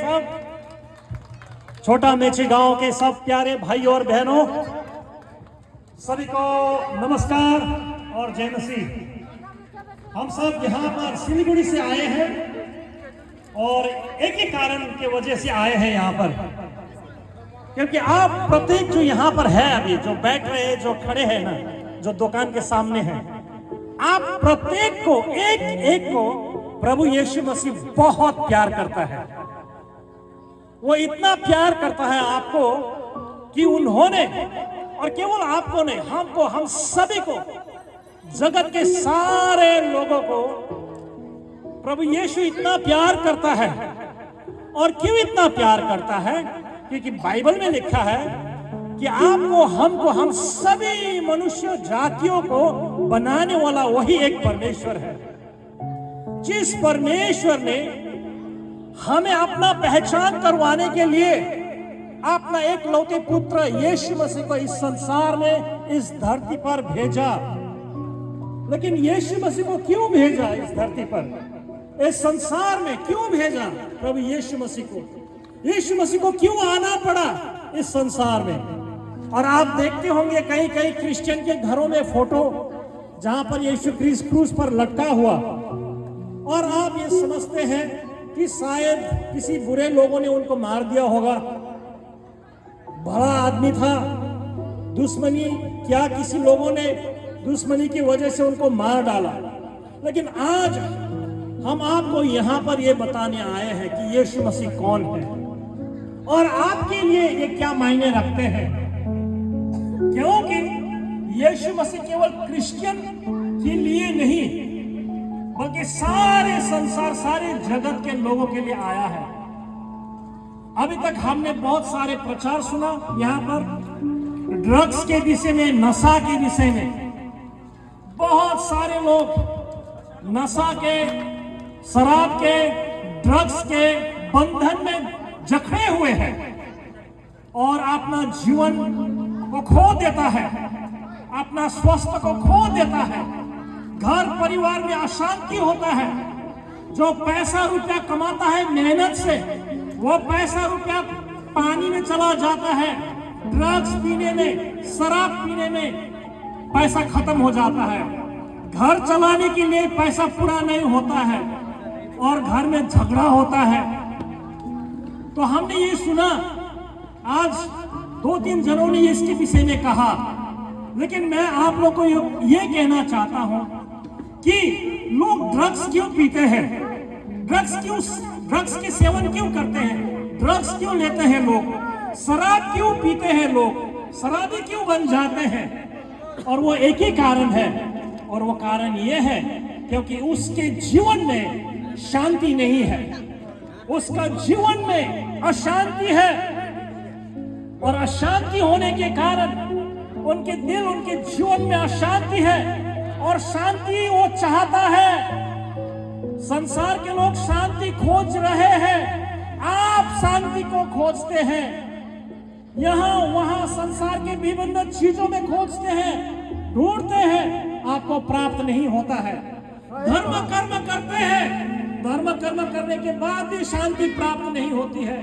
सब छोटा मेची गांव के सब प्यारे भाई और बहनों, सभी को नमस्कार और जय मसीह। हम सब यहाँ पर सिलीगुड़ी से आए हैं और एक ही कारण के वजह से आए हैं यहाँ पर, क्योंकि आप प्रत्येक जो यहाँ पर है, अभी जो बैठ रहे हैं, जो खड़े हैं ना, जो दुकान के सामने हैं, आप प्रत्येक को एक एक को प्रभु यीशु मसीह बहुत प्यार करता है। वो इतना प्यार करता है आपको कि उन्होंने, और केवल आपको नहीं, हमको, हम सभी को, जगत के सारे लोगों को प्रभु यीशु इतना प्यार करता है। और क्यों इतना प्यार करता है? क्योंकि बाइबल में लिखा है कि आपको, हमको, हम सभी मनुष्य जातियों को बनाने वाला वही एक परमेश्वर है। जिस परमेश्वर ने हमें अपना पहचान करवाने के लिए अपना एक लौते पुत्र यीशु मसीह को इस संसार में, इस धरती पर भेजा। लेकिन यीशु मसीह को क्यों भेजा इस धरती पर, इस संसार में क्यों भेजा प्रभु यीशु मसीह को? यीशु मसीह को क्यों आना पड़ा इस संसार में? और आप देखते होंगे कई कई क्रिश्चियन के घरों में फोटो जहां पर यीशु क्रिस्ट क्रूस पर लटका हुआ, और आप ये समझते हैं कि शायद किसी बुरे लोगों ने उनको मार दिया होगा। बड़ा आदमी था, दुश्मनी क्या, किसी लोगों ने दुश्मनी की वजह से उनको मार डाला। लेकिन आज हम आपको यहाँ पर ये बताने आए हैं कि यीशु मसीह कौन है और आपके लिए ये क्या मायने रखते हैं। क्योंकि यीशु मसीह केवल क्रिश्चियन के लिए नहीं, बल्कि सारे संसार, सारे जगत के लोगों के लिए आया है। अभी तक हमने बहुत सारे प्रचार सुना यहाँ पर ड्रग्स के विषय में, नशा के विषय में। बहुत सारे लोग नशा के, शराब के, ड्रग्स के बंधन में जकड़े हुए हैं और अपना जीवन को खो देता है, अपना स्वास्थ्य को खो देता है, घर परिवार में अशांति होता है। जो पैसा रुपया कमाता है मेहनत से, वो पैसा रुपया पानी में चला जाता है। ड्रग्स पीने में, शराब पीने में पैसा खत्म हो जाता है। घर चलाने के लिए पैसा पूरा नहीं होता है और घर में झगड़ा होता है। तो हमने ये सुना, आज 2-3 जनों ने इसके विषय में कहा, लेकिन मैं आप लोग को ये कहना चाहता हूं कि लोग ड्रग्स क्यों पीते हैं, ड्रग्स के सेवन क्यों करते हैं, ड्रग्स क्यों लेते हैं लोग, शराब क्यों पीते हैं लोग, शराबी क्यों बन जाते हैं? और वो एक ही कारण है, और वो कारण ये है क्योंकि उसके जीवन में शांति नहीं है, उसका जीवन में अशांति है। और अशांति होने के कारण उनके दिल, उनके जीवन में अशांति है, और शांति वो चाहता है। संसार के लोग शांति खोज रहे हैं, आप शांति को खोजते हैं, यहाँ वहां संसार के विभिन्न चीजों में खोजते हैं, ढूंढते हैं, आपको प्राप्त नहीं होता है। धर्म कर्म करते हैं, धर्म कर्म करने के बाद भी शांति प्राप्त नहीं होती है।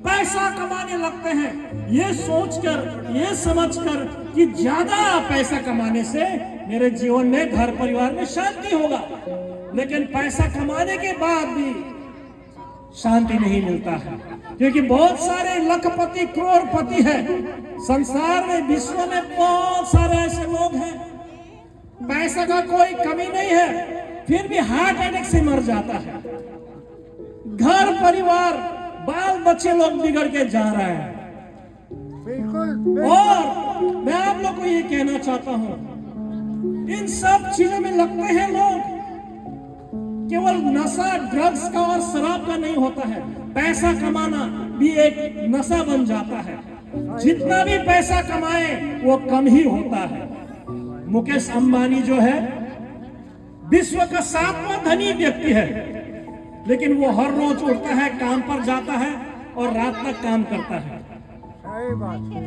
पैसा कमाने लगते हैं, ये सोचकर, ये समझकर कि ज्यादा पैसा कमाने से मेरे जीवन में, घर परिवार में शांति होगा। लेकिन पैसा कमाने के बाद भी शांति नहीं मिलता है, क्योंकि बहुत सारे लखपति, करोड़पति हैं संसार में, विश्व में बहुत सारे ऐसे लोग हैं, पैसा का कोई कमी नहीं है, फिर भी हार्ट अटैक से मर जाता है। घर परिवार, बाल बच्चे लोग बिगड़ के जा रहे हैं। और मैं आप लोग को ये कहना चाहता हूं, इन सब चीजों में लगते हैं लोग। केवल नशा ड्रग्स का और शराब का नहीं होता है, पैसा कमाना भी एक नशा बन जाता है। जितना भी पैसा कमाए वो कम ही होता है। मुकेश अंबानी जो है विश्व का 7वां धनी व्यक्ति है, लेकिन वो हर रोज उठता है, काम पर जाता है और रात तक काम करता है।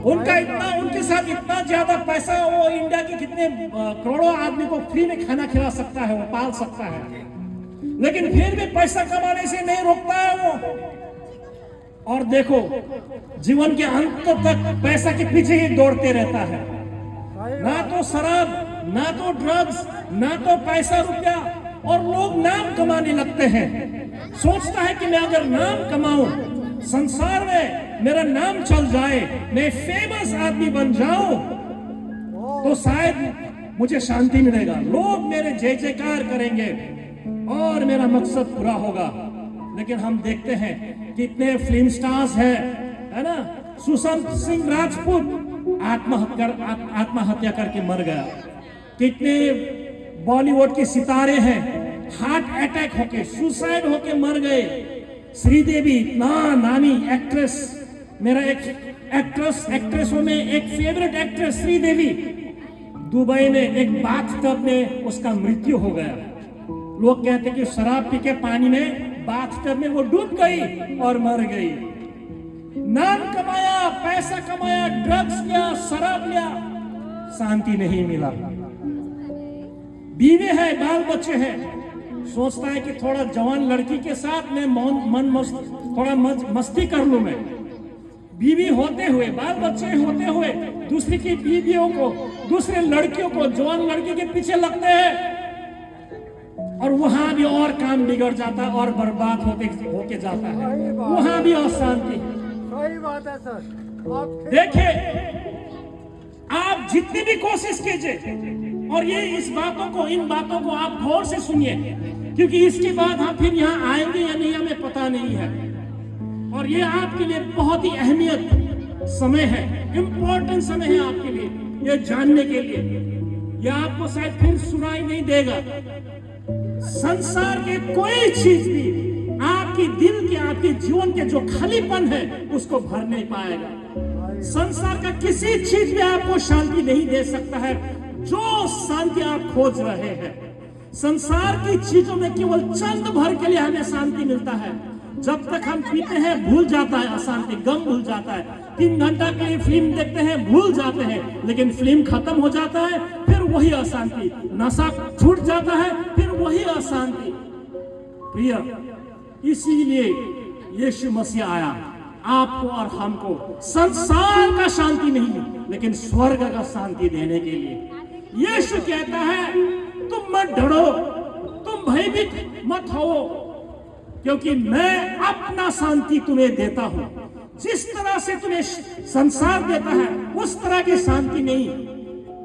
उनके साथ इतना ज्यादा पैसा, वो इंडिया के कितने करोड़ों आदमी को फ्री में खाना खिला सकता है, वो पाल सकता है, लेकिन फिर भी पैसा कमाने से नहीं रोकता है वो। और देखो जीवन के अंत तक पैसा के पीछे ही दौड़ते रहता है। ना तो शराब, ना तो ड्रग्स, ना तो पैसा रुपया, और लोग नाम कमाने लगते हैं। सोचता है कि मैं अगर नाम कमाऊं, संसार में मेरा नाम चल जाए, मैं फेमस आदमी बन जाऊं, तो शायद मुझे शांति मिलेगा, लोग मेरे जय जयकार करेंगे और मेरा मकसद पूरा होगा। लेकिन हम देखते हैं कितने फिल्म स्टार्स हैं, है ना, सुशांत सिंह राजपूत आत्महत्या करके मर गया। कितने बॉलीवुड के सितारे हैं, हार्ट अटैक होके, सुसाइड होके मर गए। श्रीदेवी इतना नामी एक्ट्रेस, मेरा एक एक्ट्रेसों में एक फेवरेट एक्ट्रेस श्रीदेवी, दुबई में एक बाथटब में उसका मृत्यु हो गया। लोग कहते कि शराब पी के पानी में बाथटब में वो डूब गई और मर गई। नाम कमाया, पैसा कमाया, ड्रग्स लिया, शराब लिया, शांति नहीं मिला। बीवी है, बाल बच्चे हैं, सोचता है कि थोड़ा जवान लड़की के साथ मैं थोड़ा मस्ती कर लूं। मैं बीवी होते हुए, बाल बच्चे होते हुए दूसरी की बीवियों को, दूसरे लड़कियों को, जवान लड़की के पीछे लगते हैं, और वहां भी और काम बिगड़ जाता है और बर्बाद होके जाता है। वहां भी अशांति। सही बात है सर। देखिए, आप जितनी भी कोशिश कीजिए, और ये इन बातों को आप गौर से सुनिए, क्योंकि इसके बाद हम फिर यहाँ आएंगे या नहीं हमें पता नहीं है। और ये आपके लिए बहुत ही अहमियत समय है, इंपॉर्टेंट समय है आपके लिए, ये जानने के लिए। ये आपको शायद फिर सुनाई नहीं देगा। संसार के कोई चीज भी आपके दिल के, आपके जीवन के जो खालीपन है उसको भर नहीं पाएगा। संसार का किसी चीज में आपको शांति नहीं दे सकता है जो शांति आप खोज रहे हैं। संसार की चीजों में केवल चंद भर के लिए हमें शांति मिलता है। जब तक हम पीते हैं भूल जाता है अशांति, गम भूल जाता है। 3 घंटा के लिए फिल्म देखते हैं, भूल जाते हैं, लेकिन फिल्म खत्म हो जाता है, फिर वही अशांति। नशा छूट जाता है, फिर वही अशांति। प्रिय, इसीलिए यीशु मसीह आया, आपको और हमको संसार का शांति नहीं, लेकिन स्वर्ग का शांति देने के लिए। यीशु कहता है, तुम मत डरो, तुम भयभीत मत हो, क्योंकि मैं अपना शांति तुम्हें देता हूं। जिस तरह से तुम्हें संसार देता है उस तरह की शांति नहीं,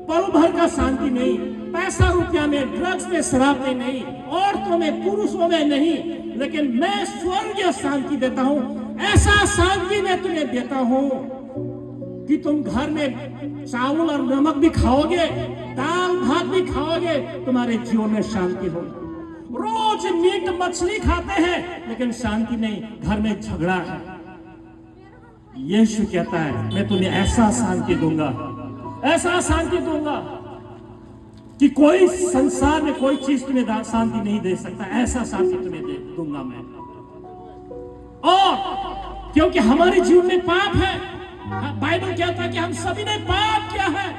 पल भर का शांति नहीं, पैसा रुपया में, ड्रग्स में, शराब में नहीं, औरतों में, पुरुषों में नहीं, लेकिन मैं स्वर्गीय शांति देता हूं। ऐसा शांति मैं तुम्हें देता हूं कि तुम घर में चावल और नमक भी खाओगे, दाल भात भी खाओगे, तुम्हारे जीवन में शांति होगी। रोज मीट मछली खाते हैं लेकिन शांति नहीं, घर में झगड़ा है। यीशु कहता है, मैं तुम्हें ऐसा शांति दूंगा, ऐसा शांति दूंगा कि कोई संसार में कोई चीज तुम्हें शांति नहीं दे सकता। ऐसा शांति तुम्हें दे दूंगा मैं। और क्योंकि हमारे जीवन में पाप है, बाइबल कहता है कि हम सभी ने पाप किया है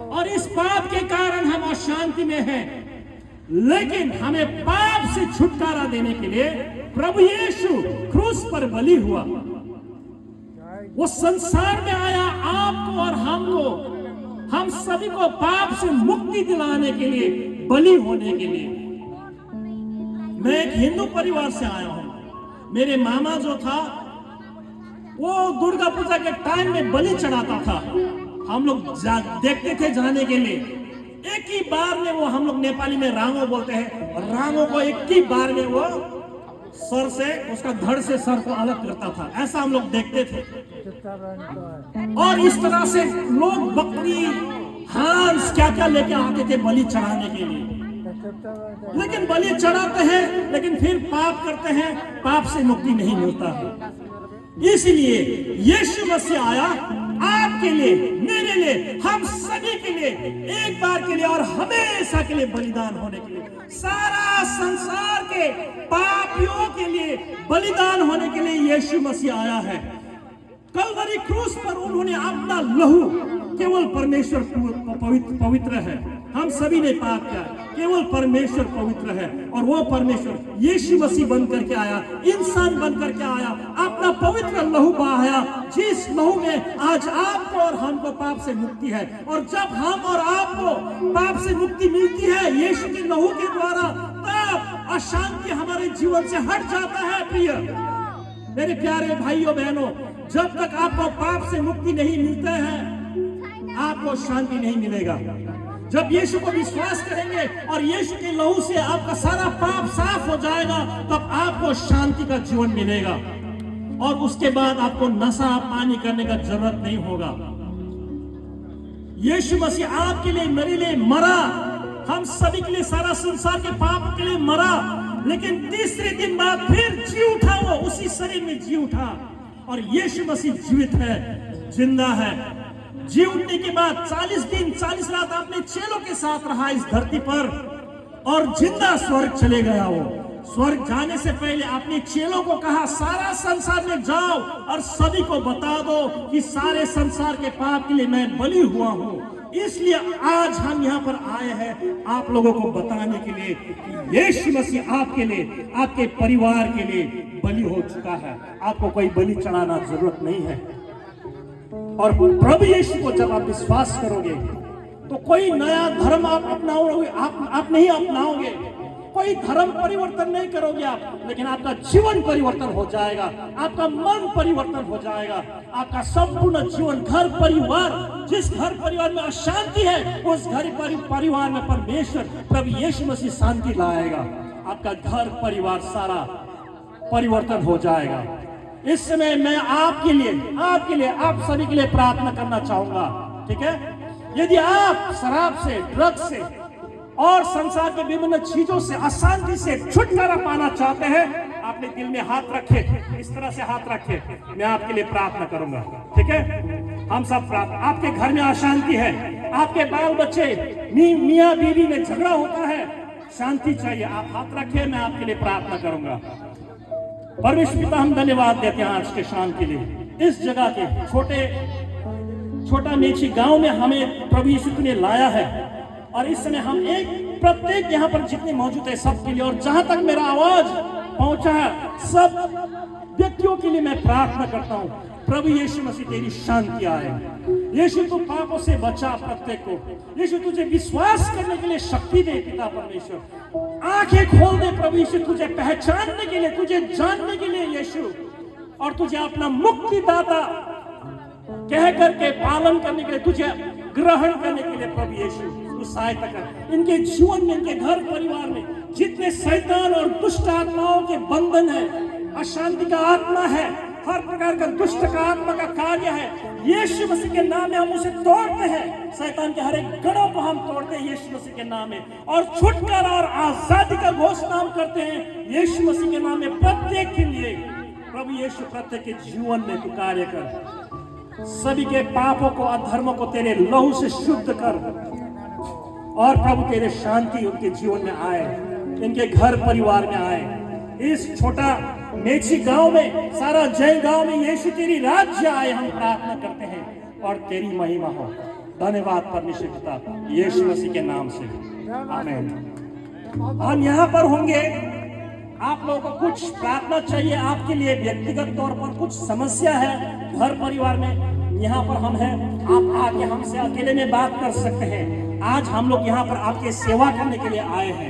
और इस पाप के कारण हम अशांति में हैं। लेकिन हमें पाप से छुटकारा देने के लिए प्रभु यीशु क्रूस पर बलि हुआ। वो संसार में आया आपको और हमको, हम सभी को पाप से मुक्ति दिलाने के लिए, बलि होने के लिए। मैं एक हिंदू परिवार से आया हूं। मेरे मामा जो था वो दुर्गा पूजा के टाइम में बलि चढ़ाता था। हम लोग देखते थे जाने के लिए। एक ही बार में वो, हम लोग नेपाली में रांगो बोलते हैं, और रांगो को एक ही बार में वो सर से, उसका धड़ से सर को अलग करता था। ऐसा हम लोग देखते थे। और इस तरह से लोग बकरी, हांस क्या क्या लेके आते थे बलि चढ़ाने के लिए। लेकिन बलि चढ़ाते हैं लेकिन फिर पाप करते हैं, पाप से मुक्ति नहीं मिलता है। इसलिए यीशु मसीह आया आपके लिए, मेरे लिए, हम सभी के लिए, एक बार के लिए और हमेशा के लिए बलिदान होने के लिए, सारा संसार के पापियों के लिए बलिदान होने के लिए यीशु मसीह आया है। कलवरी क्रूस पर उन्होंने अपना लहू, केवल परमेश्वर पवित्र है, हम सभी ने पाप किया। केवल परमेश्वर पवित्र है और वो परमेश्वर यीशु मसीह बन करके आया, इंसान बन करके आया, अपना पवित्र लहू बहाया, जिस लहू में आज आपको और हमको पाप से मुक्ति है। और जब हम और आपको पाप से मुक्ति मिलती है यीशु के लहू के द्वारा, तब अशांति हमारे जीवन से हट जाता है। प्रिय मेरे प्यारे भाइयों बहनों, जब तक आपको पाप से मुक्ति नहीं मिलता है आपको शांति नहीं मिलेगा। जब यीशु को विश्वास करेंगे और यीशु के लहू से आपका सारा पाप साफ हो जाएगा, तब आपको शांति का जीवन मिलेगा और उसके बाद आपको नशा पानी करने का जरूरत नहीं होगा। यीशु मसीह आपके लिए, मेरे लिए मरा, हम सभी के लिए, सारा संसार के पाप के लिए मरा, लेकिन तीसरे दिन बाद फिर जी उठा। वो उसी शरीर में जी उठा और यीशु मसीह जीवित है, जिंदा है। जी उठने के बाद 40 दिन 40 रात अपने चेलों के साथ रहा इस धरती पर और जिंदा स्वर्ग चले गया। वो स्वर्ग जाने से पहले अपने चेलों को कहा, सारा संसार में जाओ और सभी को बता दो कि सारे संसार के पाप के लिए मैं बलि हुआ हूं। इसलिए आज हम यहाँ पर आए हैं आप लोगों को बताने के लिए कि यीशु मसीह आपके लिए, आपके परिवार के लिए बलि हो चुका है। आपको कोई बलि चढ़ाना जरूरत नहीं है। और प्रभु यीशु को जब आप विश्वास करोगे तो कोई नया धर्म आप अपनाओगे, आप नहीं अपनाओगे, कोई धर्म परिवर्तन नहीं करोगे आप, लेकिन आपका जीवन परिवर्तन हो जाएगा, आपका मन परिवर्तन हो जाएगा, आपका संपूर्ण जीवन, घर परिवार, जिस घर परिवार में अशांति है उस घर परिवार में परमेश्वर प्रभु यीशु मसीह शांति लाएगा। आपका घर परिवार सारा परिवर्तन हो जाएगा। इस समय मैं आपके लिए, आप सभी के लिए प्रार्थना करना चाहूंगा, ठीक है? यदि आप शराब से, ड्रग्स से और संसार के विभिन्न चीजों से, अशांति से छुटकारा पाना चाहते हैं, अपने दिल में हाथ रखे, इस तरह से हाथ रखे, मैं आपके लिए प्रार्थना करूंगा, ठीक है? हम सब प्रार्थना। आपके घर में अशांति है, आपके बाल बच्चे, मियाँ बीवी में झगड़ा होता है, शांति चाहिए, आप हाथ रखे, मैं आपके लिए प्रार्थना करूंगा। परमेश्वर पिता, हम धन्यवाद देते हैं आज के शाम के लिए। इस जगह के छोटा मेची गांव में हमें प्रभु यीशु ने लाया है और इस समय हम प्रत्येक यहाँ पर जितने मौजूद है सबके लिए, और जहां तक मेरा आवाज पहुंचा है सब व्यक्तियों के लिए मैं प्रार्थना करता हूँ, प्रभु यीशु मसीह तेरी शांति आए। यीशु तू पापों से बचा प्रत्येक को। यीशु तुझे विश्वास करने के लिए शक्ति दे पिता परमेश्वर। आंखें खोल दे प्रभु यीशु, तुझे पहचानने के लिए, तुझे जानने के लिए यीशु, और तुझे अपना मुक्तिदाता कह करके पालन करने के लिए, तुझे ग्रहण करने के लिए प्रभु यीशु तू सहायता कर। इनके जीवन में, इनके घर परिवार में जितने शैतान और दुष्ट आत्माओं के बंधन है, अशांति का आत्मा है, हर प्रकार का दुष्ट का आत्मा का कार्य है, यीशु मसीह के नाम में हम उसे तोड़ते हैं। शैतान के हर एक गढ़ों को हम तोड़ते हैं यीशु मसीह के नाम में, और छुटकारा और आजादी का घोषणा हम करते हैं यीशु मसीह के नाम में प्रत्येक के लिए। प्रभु यीशु प्रत्येक के जीवन में तू कार्य कर, सभी के पापों को, अधर्मों को तेरे लहू से शुद्ध कर, और प्रभु तेरे शांति उनके जीवन में आए, इनके घर परिवार में आए। इस छोटा मेची गांव में, सारा जय गांव में यीशु तेरी राज्य आए, हम प्रार्थना करते हैं और तेरी महिमा हो। धन्यवाद परमेश्वर पिता, यीशु मसीह के नाम से, आमीन। हम यहाँ पर होंगे, आप लोगों को कुछ प्रार्थना चाहिए आपके लिए, व्यक्तिगत तौर पर कुछ समस्या है घर परिवार में, यहाँ पर हम हैं, आप आके हमसे अकेले में बात कर सकते हैं। आज हम लोग यहाँ पर आपके सेवा करने के लिए आए हैं।